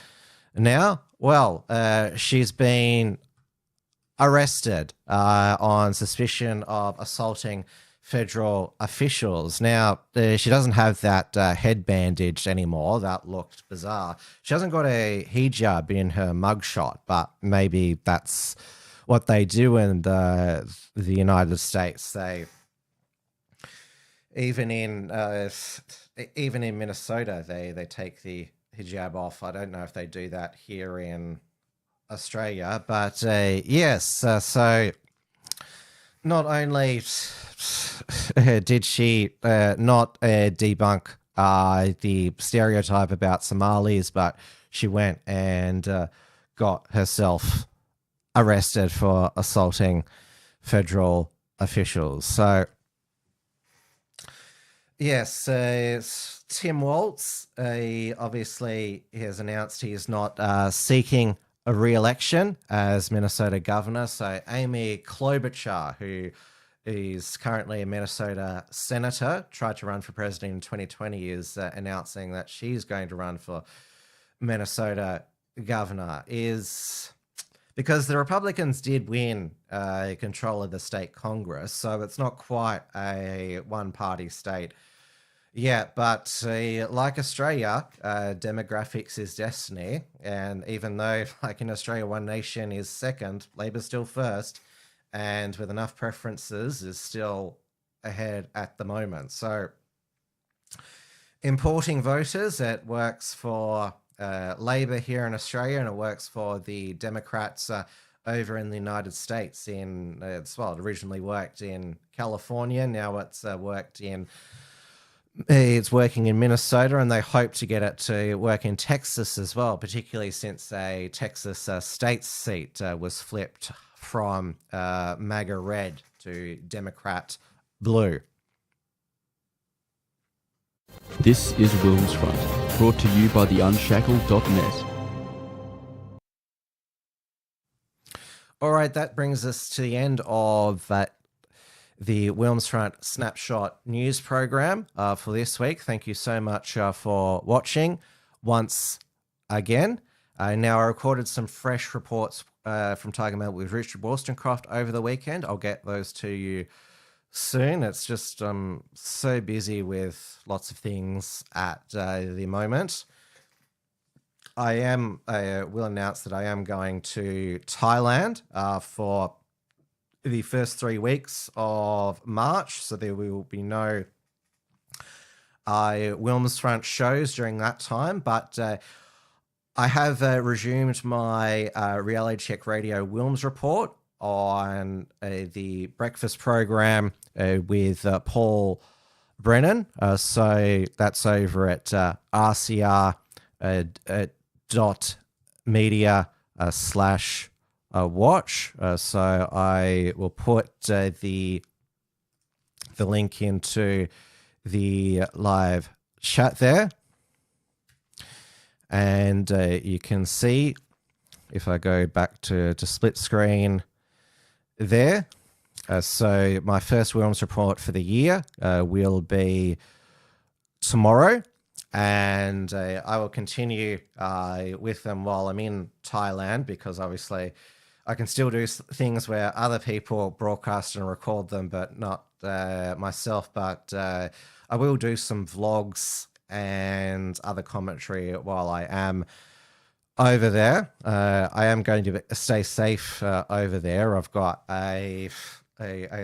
now? Well, she's been arrested on suspicion of assaulting federal officials. Now, she doesn't have that head bandage anymore. That looked bizarre. She hasn't got a hijab in her mugshot, but maybe that's what they do in the United States. Even in Minnesota, they take the hijab off. I don't know if they do that here in Australia, but yes. So not only did she not debunk the stereotype about Somalis, but she went and got herself arrested for assaulting federal officials. So yes, Tim Walz obviously has announced he is not seeking a re-election as Minnesota governor. So Amy Klobuchar, who is currently a Minnesota senator, tried to run for president in 2020, is announcing that she's going to run for Minnesota governor. Is because the Republicans did win control of the state Congress, so it's not quite a one-party state yet. But like Australia, demographics is destiny, and even though, like in Australia, One Nation is second, Labor's still first, and with enough preferences is still ahead at the moment. So importing voters, it works for Labor here in Australia, and it works for the Democrats over in the United States. It originally worked in California, now it's working in Minnesota, and they hope to get it to work in Texas as well, particularly since a Texas state seat was flipped from MAGA red to Democrat blue. This is WilmsFront, brought to you by the Unshackled.net. All right, that brings us to the end of the WilmsFront Snapshot news program for this week. Thank you so much for watching once again. Now, I recorded some fresh reports from Tiger Mail with Richard Wollstonecroft over the weekend. I'll get those to you soon. It's just so busy with lots of things at the moment. I will announce that I am going to Thailand for the first 3 weeks of March, so there will be no WilmsFront shows during that time, but I have resumed my Reality Check Radio Wilms report on the breakfast program with Paul Brennan. So that's over at rcr.media/ watch. So I will put the link into the live chat there. And you can see, if I go back to split screen there. So my first Wilms report for the year will be tomorrow. And I will continue with them while I'm in Thailand, because obviously I can still do things where other people broadcast and record them, but not myself. But I will do some vlogs and other commentary while I am over there. I am going to stay safe over there. I've got a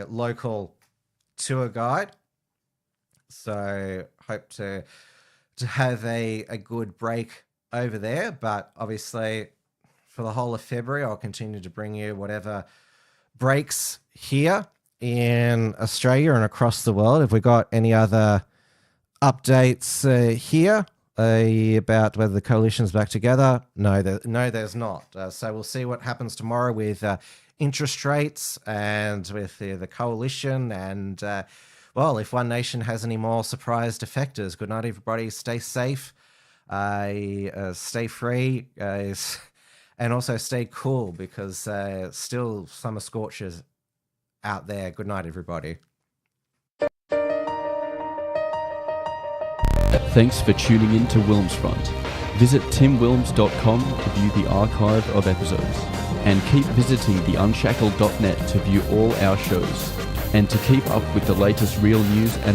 local tour guide, so hope to have a good break over there. But obviously for the whole of February, I'll continue to bring you whatever breaks here in Australia and across the world. Have we got any other updates here about whether the coalition's back together? No, there's not. So we'll see what happens tomorrow with interest rates and with the coalition. And, well, if One Nation has any more surprise defectors. Good night, everybody. Stay safe. Stay free. And also stay cool, because still summer scorches out there. Good night, everybody. Thanks for tuning in to WilmsFront. Visit timwilms.com to view the archive of episodes, and keep visiting theunshackled.net to view all our shows, and to keep up with the latest real news and